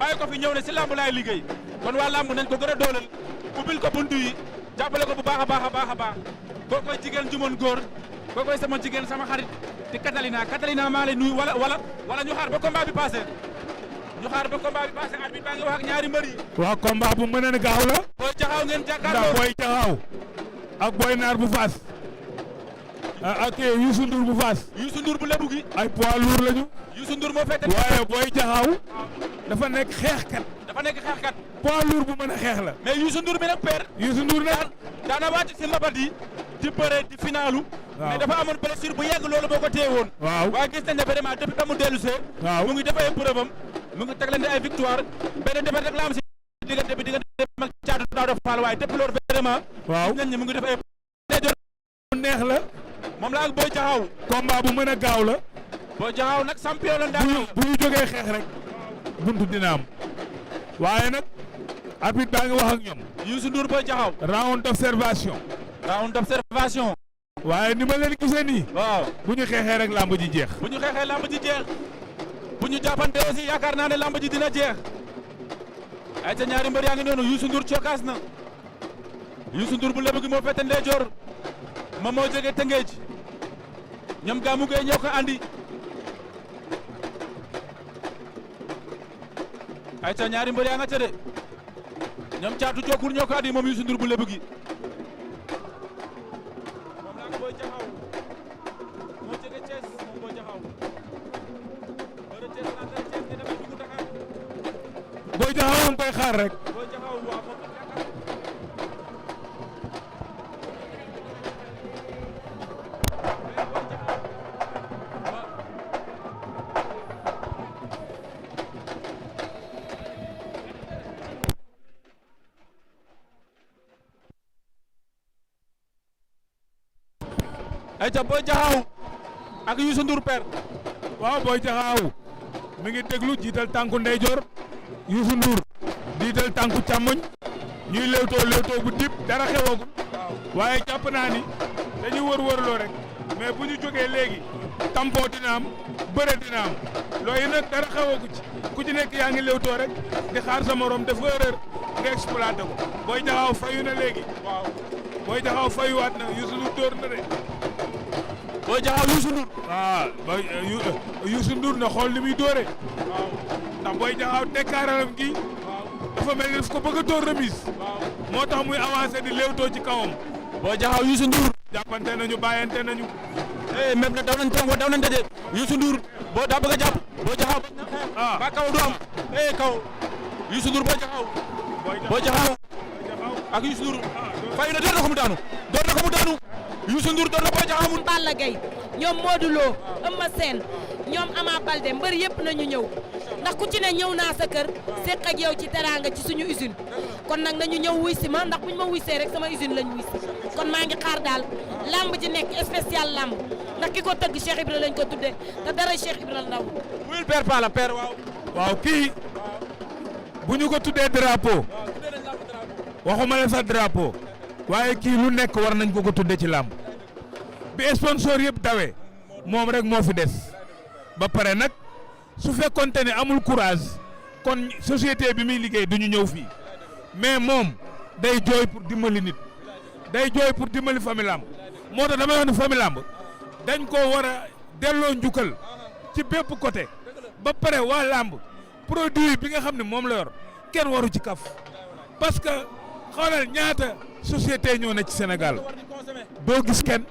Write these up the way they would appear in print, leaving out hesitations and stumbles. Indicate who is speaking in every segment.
Speaker 1: bàyyi ko fi ñëw ne si lamb laay liggéey kon waa lamb nañ ko gën a dooleel ubbil ko buntu yi jàppale ko bu baax a baax a baax a baax koo koy jigéen ju mën góor koo koy sama jigéen sama xarit di Catalina maa lay nuyu wala ñu xaar ba combat bi passé arbitre baa ngi wax ak ñaari mbër yi.
Speaker 2: waaw combat bu mën a gaaw la.
Speaker 1: Boy Jaxaw ngeen jàkkaarloo
Speaker 2: ndax Boy Jaxaw ak Boy Naar bu Fass ak Youssou Ndour bu Fass.
Speaker 1: Youssou Ndour bu lebu gi.
Speaker 2: ay poids lourd lañu.
Speaker 1: Youssou Ndour moo fekk.
Speaker 2: waaye Boy Jaxaw dafa nekk xeexkat. poids lourd bu mën a xeex la.
Speaker 1: mais Youssou Ndour bi nag père.
Speaker 2: Youssou Ndour nag
Speaker 1: daana wàcc si mbabat yi di bëre di finalu. mais dafa amoon blessure bu yegg loolu boo ko téye woon.
Speaker 2: waaw
Speaker 1: waaye gis nañ ne vraiment depuis ba mu dellu see.
Speaker 2: waaw
Speaker 1: mu ngi def ay preuve am mu ngi teglante ay victoire benn defet rek la am si diggante mag caatu Daouda Fall waaye depuis loolu vraiment.
Speaker 2: waaw
Speaker 1: gis nañ ne mu ngi def ay.
Speaker 2: mu neex la.
Speaker 1: moom la ak Boy Jaxaw.
Speaker 2: combat bu mën a gaaw la.
Speaker 1: Boy Jaxaw nag champion la ndax.
Speaker 2: bu ñu jógee xeex rek buntu dina am waaye nag arbitre baa ngi wax ak ñoom.
Speaker 1: Youssou Ndour Boy Jaxaw.
Speaker 2: round d'observation. waaye ni ma leen gisee nii.
Speaker 1: waaw
Speaker 2: bu ñu xeexee rek lamb ji jeex.
Speaker 1: bu ñu jàppante aussi yaakaar naa ne lamb ji dina jeex. ay ca ñaari mbër yaa ngi noonu Youssou Ndour cokaas na. Youssou Ndour bu lebu gi moo fete ndeyjoor moom moo jógee Tëngéej ñoom Gamou Gueye ñoo ko andi. ay ca ñaari mbër yaa nga ca de ñoom caatu Jokur ñoo ko andi moom Youssou Ndour bu lebu gi. moom laa ko Boy Jaxaw moo jógee Thiès moom Boy Jaxaw.
Speaker 2: Boy Jaxaw nga koy xaar rek.
Speaker 1: Boy Jaxaw waaw moom ay ca Boy Jaxaw ak Youssou Ndour père.
Speaker 2: waaw Boy Jaxaw mi ngi déglu jiital tànku ndeyjoor Youssou Ndour jiital tànku càmmoñ ñuy léewtoo bu dib dara xewagul waaye jàpp naa ni dañuy wër-wërloo rek mais bu ñu jógee léegi tampoo dina am bëre dina am loolu nag dara xewagu ci ku ci nekk yaa ngi léewtoo rek di xaar sa morom dafa erreur nga exploité ko Boy Jaxaw fayu na léegi.
Speaker 1: waaw
Speaker 2: Boy Jaxaw fayuwaat na Youssou Ndour dóor na de.
Speaker 1: Boy Jaxaw Youssou Ndour.
Speaker 2: Youssou Ndour na xool li muy dóore.
Speaker 1: waaw
Speaker 2: ndax Boy Jaxaw tekkaaram gi. dafa mel ni daf ko bëgg a dóor remise. moo tax muy avancé di léewtoo ci kawam.
Speaker 1: Boy Jaxaw Youssou Ndour.
Speaker 2: jàppante nañu bàyyante nañu.
Speaker 1: même nag daw nañ tàngoo daw nañ daje Youssou Ndour boo daa bëgg a jàpp Boy Jaxaw. ba kaw du am. kaw Youssou Ndour Boy Jaxaw. Boy Jaxaw ak Youssou Ndour. fay na door na ko mu daanu. Youssou Ndour door na Boy Jaxaw mu.
Speaker 3: Balla Gaye ñoom Modou Lo Eumeu Sène ñoom Ama Baldé mbër yëpp nañu ñëw ndax ku ci ne ñëw naa sa kër seq ak yow ci teraanga ci suñu usine kon nag nañu ñëw wuy si ma ndax buñ ma wuy see rek sama usine lañ wuy si kon maa ngi xaar daal lamb ji nekk spécial lamb ndax ki ko tëgg Cheikh Ibra lañ ko tudde te dara Cheikh Ibra ndaw
Speaker 1: wuyul père Pala père
Speaker 2: waaw kii bu ñu ko tuddee drapeau waxuma la sax drapeau waaye kii lu nekk war nañ ko tudde ci lamb bi sponsor yëpp dawee moom rek moo fi des ba pare nag su fekkonte ne amul courage kon société bi muy liggéey du ñu ñëw fii mais moom day jooy pour dimbali nit day jooy pour dimbali famille lamb moo tax damay wax ne famille lamb dañ ko war a delloo njukkal ci bépp côté ba pare waa lamb produit bi nga xam ne moom la yor kenn waru ci kaf parce que xoolal ñaata société ñoo ne ci Sénégal doo gis kenn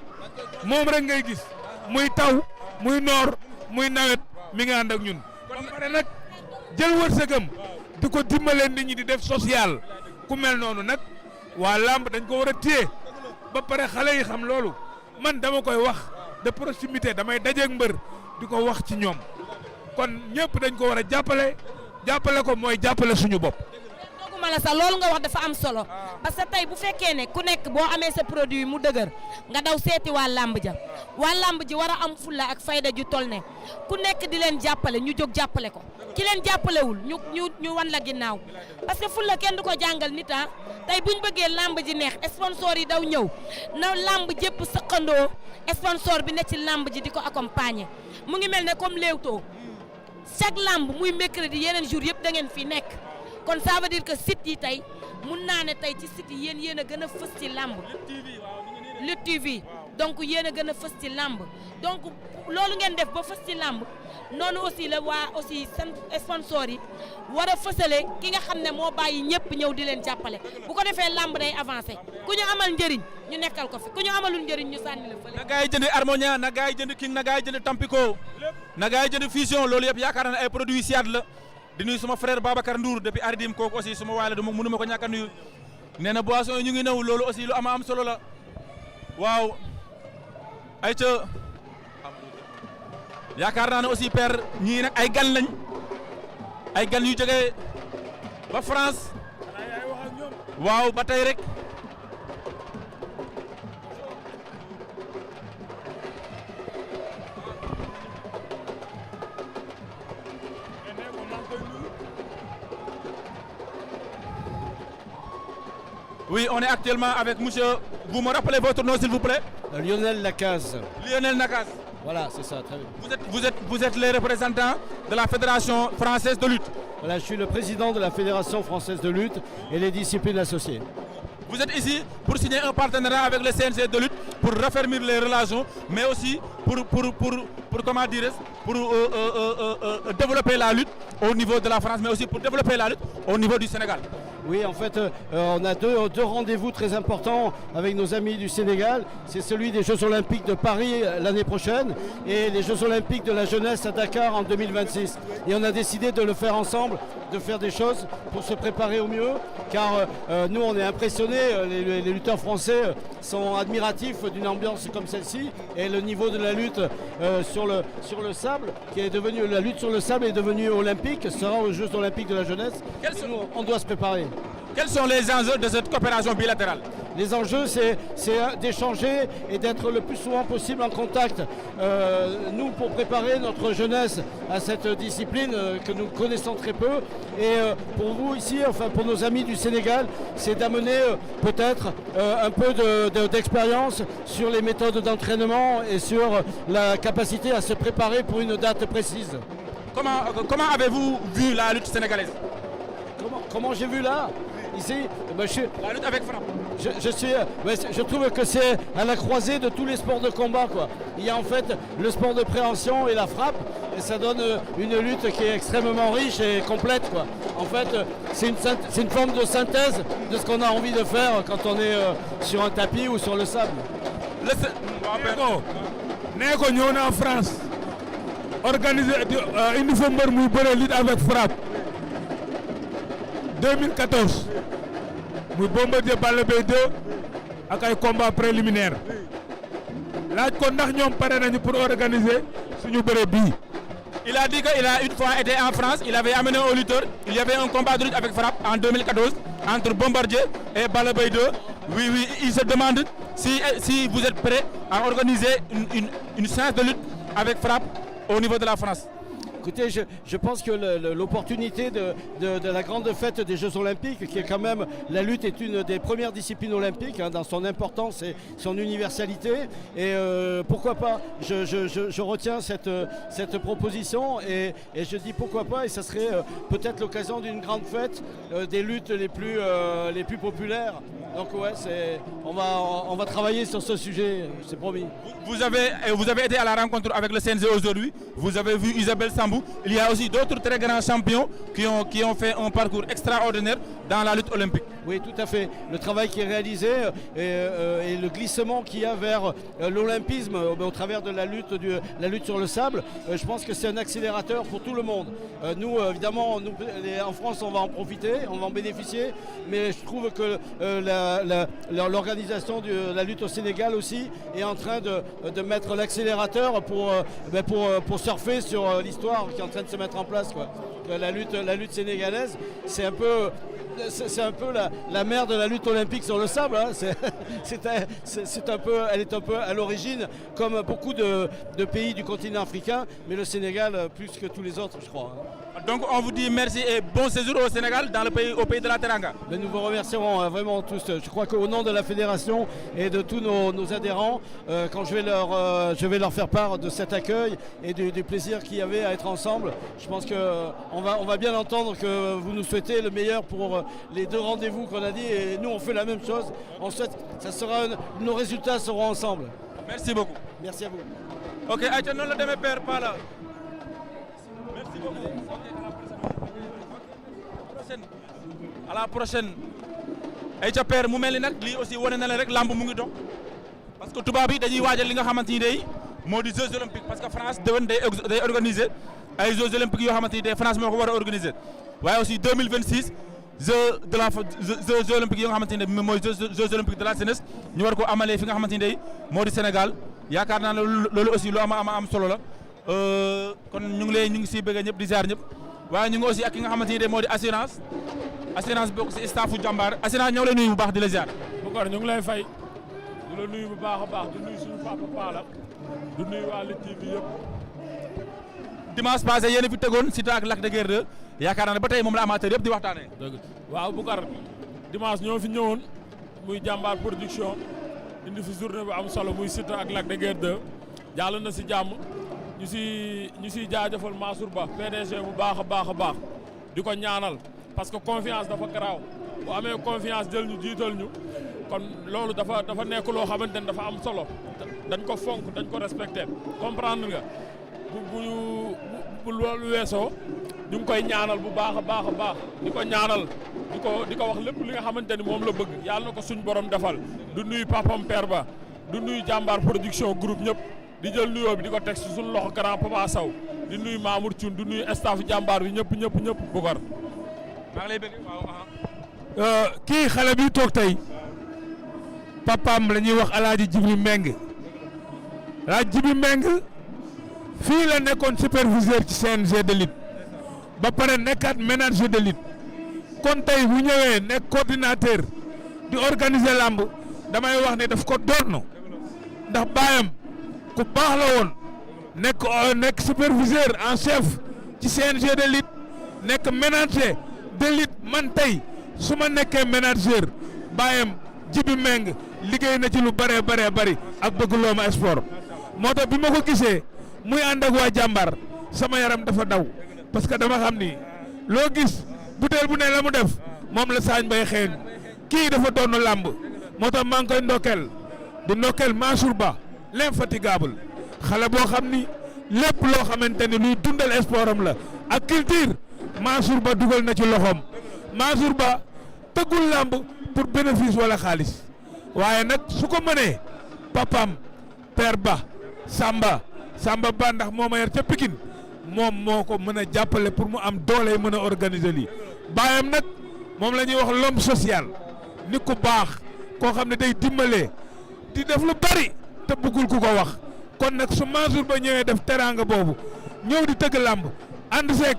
Speaker 2: moom rek ngay gis muy taw muy noor muy nawet mi nga ànd ak ñun ba pare nag jël wërsëgam di ko dimbalee nit ñi di def social ku mel noonu nag waa lamb dañ ko war a téye ba pare xale yi xam loolu man dama koy wax de proximité damay dajeeg mbër di ko wax ci ñoom kon ñëpp dañ ko war a jàppale ko mooy jàppale suñu bopp.
Speaker 3: ma la sax loolu nga wax dafa am solo parce que tey bu fekkee ne ku nekk boo amee sa produit mu dëgër nga daw seeti waa lamb ji war a am fulla ak fayda ju tol ne ku nekk di leen jàppale ñu jóg jàppale ko ki leen jàppalewul ñu wan la ginnaaw parce que fulla kenn du ko jàngal nit tey buñ bëggee lamb ji neex sponsor yi daw ñëw na lamb jépp sëqandoo sponsor bi ne ci lamb ji di ko accompagner mu ngi mel ne comme Leewtoo chaque lamb muy mercredi yeneen jour yëpp da ngeen fi nekk kon ça veut dire que site yi tey mun naa ne tey ci site yi yéen a gën a fës ci lamb Lutte TV donc yéen a gën a fës ci lamb donc loolu ngeen def ba fës ci lamb noonu aussi la waa aussi seen sponsor yi war a fësale ki nga xam ne moo bàyyi ñëpp ñëw di leen jàppale bu ko defee lamb day avancé ku ñu amal njëriñ ñu nekkal ko fi ku ñu amalul njëriñ ñu sànni la fële.
Speaker 1: na gaa yi jënd Harmonia na gaa yi jënd King na gaa yi jënd Tampico na gaa yi jënd Fusion loolu yëpp yaakaar naa ne ay produits siyaat la di nuyu suma frère Babacar Ndour depuis Aridim kooku aussi suma waay la du mënu ma ko ñàkk a nuyu nee na boisson yi ñu ngi ñëw loolu aussi lu am solo la waaw ay ca yaakaar naa ne aussi père ñii nag ay gan lañ ay gan yu jógee ba France waaw ba tey rek oui on est actuellement avec monsieur vous me rappelez votre nom s'il vous plaît.
Speaker 4: Lionel Lacaze.
Speaker 1: Lionel Lacaze.
Speaker 4: Voilà, c'est ça, très bien.
Speaker 1: Vous êtes les représentants de la Fédération française de lutte.
Speaker 4: Voilà, je suis le président de la Fédération française de lutte et les disciplines associées.
Speaker 1: Vous êtes ici pour signer un partenariat avec le CNG de lutte pour raffermir les relations, mais aussi pour comment dire, pour développer la lutte au niveau de la France, mais aussi pour développer la lutte au niveau du Sénégal.
Speaker 4: Oui, en fait, on a deux rendez-vous très importants avec nos amis du Sénégal. C'est celui des Jeux Olympiques de Paris l'année prochaine et les Jeux Olympiques de la jeunesse à Dakar en 2026. Et on a décidé de le faire ensemble, de faire des choses pour se préparer au mieux, car nous, on est impressionnés. Les lutteurs français sont admiratifs d'une ambiance comme celle-ci et le niveau de la lutte sur le sable, qui est devenu la lutte sur le sable est devenue olympique, sera aux Jeux Olympiques de la jeunesse. Et nous, on doit se préparer.
Speaker 1: Quels sont les enjeux de cette coopération bilatérale?
Speaker 4: Les enjeux, c'est d'échanger et d'être le plus souvent possible en contact. Nous, pour préparer notre jeunesse à cette discipline que nous connaissons très peu. Et pour vous ici, enfin pour nos amis du Sénégal, c'est d'amener peut-être un peu d'expérience sur les méthodes d'entraînement et sur la capacité à se préparer pour une date précise.
Speaker 1: Comment avez-vous vu la lutte sénégalaise?
Speaker 4: Comment j'ai vu là? Ici,
Speaker 1: la lutte avec frappe.
Speaker 4: Je trouve que c'est à la croisée de tous les sports de combat, quoi. Il y a en fait le sport de préhension et la frappe, et ça donne une lutte qui est extrêmement riche et complète, quoi. En fait, c'est une forme de synthèse de ce qu'on a envie de faire quand on est sur un tapis ou sur le sable.
Speaker 2: Neko ñëw na en France organiser indi fa mbër muy bëre lutte avec frappe 2014 muy Bombardier Balla Gaye 2 ak ay combat préliminaire laaj ko ndax ñoom pare nañu pour organiser suñu bëre bii.
Speaker 1: Il a dit qu'il a une fois été en France, il avait amené aux lutteurs, il y avait un combat de lutte avec frappe en 2014 entre Bombardier et Balla Gaye 2. Oui, il se demande si vous êtes prêts à organiser une séance de lutte avec frappe au niveau de la France.
Speaker 4: Écoutez, je pense que l'opportunité de la grande fête des Jeux Olympiques, qui est quand même, la lutte est une des premières disciplines olympiques, hein, dans son importance et son universalité. Et pourquoi pas, je retiens cette proposition et je dis pourquoi pas, et ça serait peut-être l'occasion d'une grande fête des luttes les plus populaires. Donc ouais, on va travailler sur ce sujet, c'est promis.
Speaker 1: Vous avez été à la rencontre avec le CNG aujourd'hui, vous avez vu Isabelle Sambou. Il y a aussi d'autres très grands champions qui ont fait un parcours extraordinaire dans la lutte olympique.
Speaker 4: Oui, tout à fait. Le travail qui est réalisé et le glissement qu'il y a vers l'olympisme au travers de la lutte sur le sable, je pense que c'est un accélérateur pour tout le monde. Nous, évidemment, en France, on va en profiter, on va en bénéficier, mais je trouve que l'organisation de la lutte au Sénégal aussi est en train de mettre l'accélérateur pour surfer sur l'histoire qui est en train de se mettre en place, quoi. La lutte sénégalaise, c'est un peu la mère de la lutte olympique sur le sable, hein. Elle est un peu à l'origine, comme beaucoup de pays du continent africain, mais le Sénégal plus que tous les autres, je crois.
Speaker 1: Donc on vous dit merci et bon séjour au Sénégal, au pays de la Teranga.
Speaker 4: Mais nous vous remercierons vraiment tous. Je crois qu'au nom de la fédération et de tous nos adhérents, quand je vais leur faire part de cet accueil et du plaisir qu'il y avait à être ensemble, je pense qu'on va bien entendre que vous nous souhaitez le meilleur pour les 2 rendez-vous qu'on a dit et nous on fait la même chose. On souhaite, nos résultats seront ensemble.
Speaker 1: Merci beaucoup.
Speaker 4: Merci à vous.
Speaker 1: Ok, ayca noonu la demee père Pala. Merci beaucoup. À la prochaine. Ayca père mu mel ni nag lii aussi wane na leen rek lamb mu ngi dox parce que tubaab yi dañuy waajal li nga xamante ni day moo di Jeux olympiques parce que France déwén day organiser ay Jeux olympiques yoo xamante ni day France moo ko war a organiser waaye aussi 2026 Jeux olympiques yi nga xamante ne mooy Jeux olympiques de la jeunesse ñu war ko amalee fi nga xamante ni day moo di Sénégal yaakaar naa ne loolu aussi lu am solo la kon ñu ngi siy bëgg ñëpp di ziar ñëpp waaye ñu ngi aussi ak ki nga xamante ni day moo di assurance bokk si staffu jàmbaar assurance ñoo lay nuyu bu baax di la ziar.
Speaker 2: Boucar ñu ngi lay fay di la nuyu bu baax a baax di nuyu suñu papa Pala di nuyu waa Lutte TV yëpp.
Speaker 1: dimanche passé yéen a fi tegoon Siteu ak Lac de Guiers 2 yaakaar naa ne ba tey moom la amateur yëpp di waxtaanee.
Speaker 2: dëgg waaw Boucar dimanche ñoo fi ñëwoon muy jàmbaar production indi fi journée bu am solo muy Siteu ak Lac de Guiers 2 jàll na si jàmm ñu siy jaajëfal Mansour Ba PDG bu baax a baax di ko ñaanal parce que confiance dafa garaaw bu amee confiance jël ñu jiital ñu kon loolu dafa nekk loo xamante ne dafa am solo dañ ko fonk dañ ko respecté comprendre nga bu loolu weesoo ñu ngi koy ñaanal bu baax a baax di ko ñaanal di ko wax lépp li nga xamante ni moom la bëgg yàlla na ko suñ borom defal du nuyu papam père ba du nuyu jàmbaar production groupe ñëpp di jël nuyoo bi di ko teg si suñu loxo grand papa Sow di nuyu Mamour Thioune di nuyu staff jàmbaar bi ñëpp Boucar.
Speaker 1: maa ngi lay bëgg waaw.
Speaker 2: kii xale bi toog tey papaam la ñuy wax Alaaji Jibi Meng Alaaji Jibi Meng fii la nekkoon superviseur ci CNG de lutte ba pare nekkaat manager de lutte kon tey bu ñëwee nekk coordinateur di organiser lamb damay wax ne daf ko doon ndax baayam ku baax la woon nekk superviseur en chef ci CNG de lutte nekk manager de lutte man tey su ma nekkee manager baayam Jibi Meng liggéey na ci lu bëree bëri ak bëgg looma sport moo tax bi ma ko gisee muy ànd ak waa jàmbaar sama yaram dafa daw parce que dama xam ni loo gis butéel bu ne la mu def moom la saañ bay xeeñ kii dafa doon làmb moo tax maa ngi koy ndokkeel Mansour Ba l'infatigable xale boo xam ni lépp loo xamante ni luy dundal sport am la ak culture Mansour Ba dugal na ci loxoom Mansour Ba tëggul làmb pour bénéfice wala xaalis waaye nag su ko mënee papam père Ba Samba Ba ndax moo ma yar ca Pikine moom moo ko mën a jàppale pour mu am doole mën a organiser lii baayam nag moom la ñuy wax l'homme social nit ku baax koo xam ne day dimbalee di def lu bari te bëggul ku ko wax kon nag su Mansour Ba ñëwee def teraanga boobu ñëw di tëgg làmb ànd seeg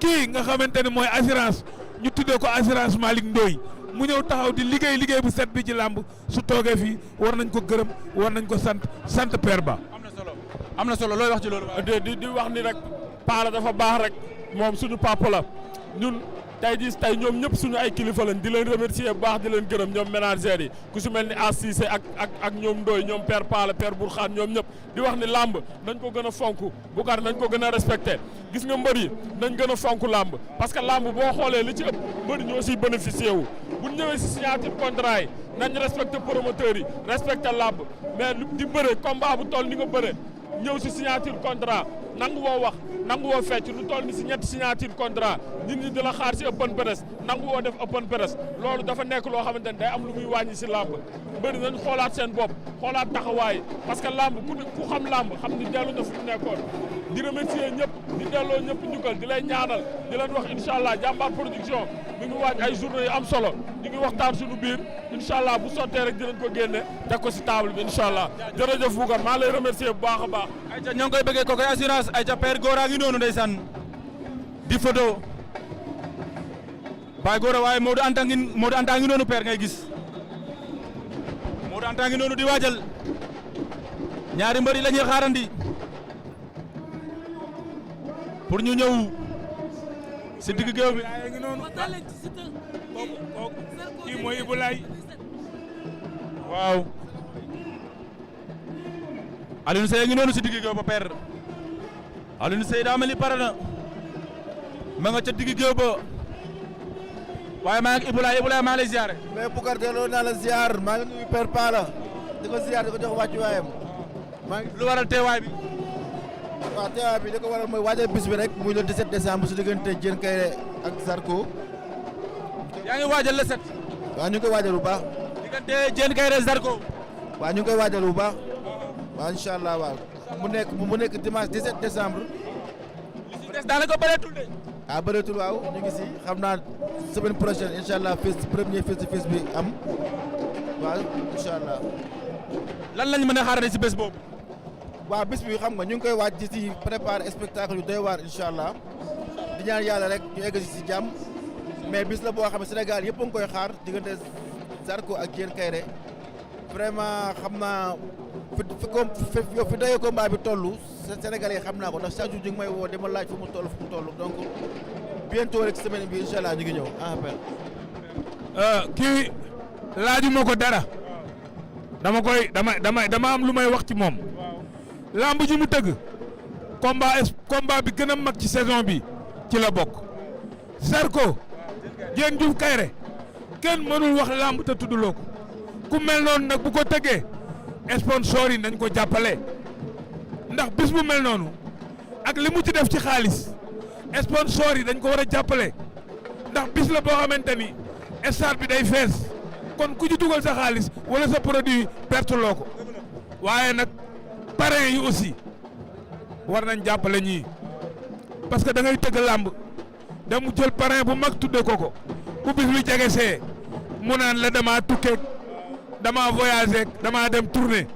Speaker 2: kii nga xamante ne mooy assurance ñu tuddee ko assurance Malick Ndoye mu ñëw taxaw di liggéey bu set bi ci làmb su toogee fii war nañ ko gërëm war nañ ko sant père Ba.
Speaker 1: am na solo looy wax ci loolu.
Speaker 2: di wax ni rek Pala dafa baax rek moom suñu papa la ñun tey ñoom ñëpp suñu ay kilifa lañ di leen remercier bu baax di leen gërëm ñoom ménagères yi ku si mel ni Assise ak ñoom Ndoye ñoom père Pala père Bourkhane ñoom ñëpp di wax ni làmb nañ ko gën a fonk Boucar nañ ko gën a respecté gis nga mbër yi nañ gën a fonk làmb parce que làmb boo xoolee li ci ëpp mbër ñoo siy bénéficié wu bu ñëwee si signature contrat yi nañ respecté promoteurs yi respecté làmb mais di bëre combat bu toll ni nga bëre ñëw si signature contrat nangu woo wax nangu woo fecc lu toll ni si ñetti signature contrat nit ñi di la xaar si open press nangu woo def open press loolu dafa nekk loo xamante ne day am lu muy wàññi si làmb mbëri nañ xoolaat seen bopp xoolaat taxawaay parce que làmb ku xam làmb xam ni dellu na fu mu nekkoon di remercier ñëpp di delloo ñëpp njukkal di lay ñaanal di leen wax incha allah jàmbaar production mi ngi waaj ay journée yu am solo ñu ngi waxtaan suñu biir incha allah bu sottee rek dinañ ko génne teg ko si table bi incha allah jërëjëf Boucar maa lay remercier bu baax a baax.
Speaker 1: ayca ñoo ngi koy bëggee kooku assurance ayca père Gora ngi noonu ndeysaan di photo Baye Gora waaye Modou Anta ngi noonu père ngay gis Modou Anta ngi noonu di waajal ñaari mbër yi la ñuy xaarandi pour ñu ñëw si digg géew bi.
Speaker 2: yaa ngi noonu. kii mooy Ibou Laye.
Speaker 1: waaw. Alioune Seye ngi noonu si digg géew ba père. Alioune Seye daa mel ni pare na. ma nga ca digg géew ba. waaye maa ngi Ibou Laye maa ngi lay ziare.
Speaker 5: mais Boucar delloo naa la ziar maa ngi nuyu Père Pala di ko ziar di ko jox wàccuwaayam maa ngi.
Speaker 1: lu waral teewaay bi.
Speaker 5: waaw teewaay bi li ko waral mooy waajal bis bi rek muy le 17 décembre su diggante Diène Kaïré ak Zarko.
Speaker 1: yaa ngi waajal le 7.
Speaker 5: waaw ñu ngi koy waajal bu baax.
Speaker 1: diggante Diène Kaïré Zarko.
Speaker 5: waaw ñu ngi koy waajal bu baax. waaw incha allah waaw mu nekk dimanche 17 décembre.
Speaker 1: li si des daanaka bëreetul de.
Speaker 5: ah bëreetul waaw ñu ngi si xam naa semaine prochaine incha allah premier face to face bi am waaw incha allah.
Speaker 1: lan lañ mën a xaarale si bés boobu.
Speaker 5: waaw bés bi xam nga ñu ngi koy waaj di si préparer spectacle yu doy waar incha allah di ñaan yàlla rek ñu egg si jàmm mais bis la boo xam ne Sénégal yëpp a ngi koy xaar diggante Zarko ak Diène Kaïré vraiment xam naa fi dayoo combat bi toll Sénégalais yi xam naa ko ndax chaque jour ñu ngi may woo di ma laaj fu mu toll donc bientôt rek semaine bi incha allah ñu ngi ñëw en appel.
Speaker 2: kii laajuma ko dara dama am lu may wax ci moom. lamb ji mu tëgg combat bi gën a mag ci saison bi ci la bokk. Zarko Diène Diouf Kaïré kenn mënul wax lamb te tudduloo ko ku mel noonu nag bu ko tëggee sponsor yi nañ ko jàppale ndax bis bu mel noonu ak li mu ci def ci xaalis sponsor yi dañ ko war a jàppale ndax bis la boo xamante ni stade bi day fees kon ku ci dugal sa xaalis wala sa produit perte loo ko waaye nag parrain yi aussi war nañ jàppale ñii parce que da ngay tëgg làmb damu jël parrain bu mag tudde ko bu bis bi jege see mu naan la dama tukkeeg dama voyagé dama dem tournée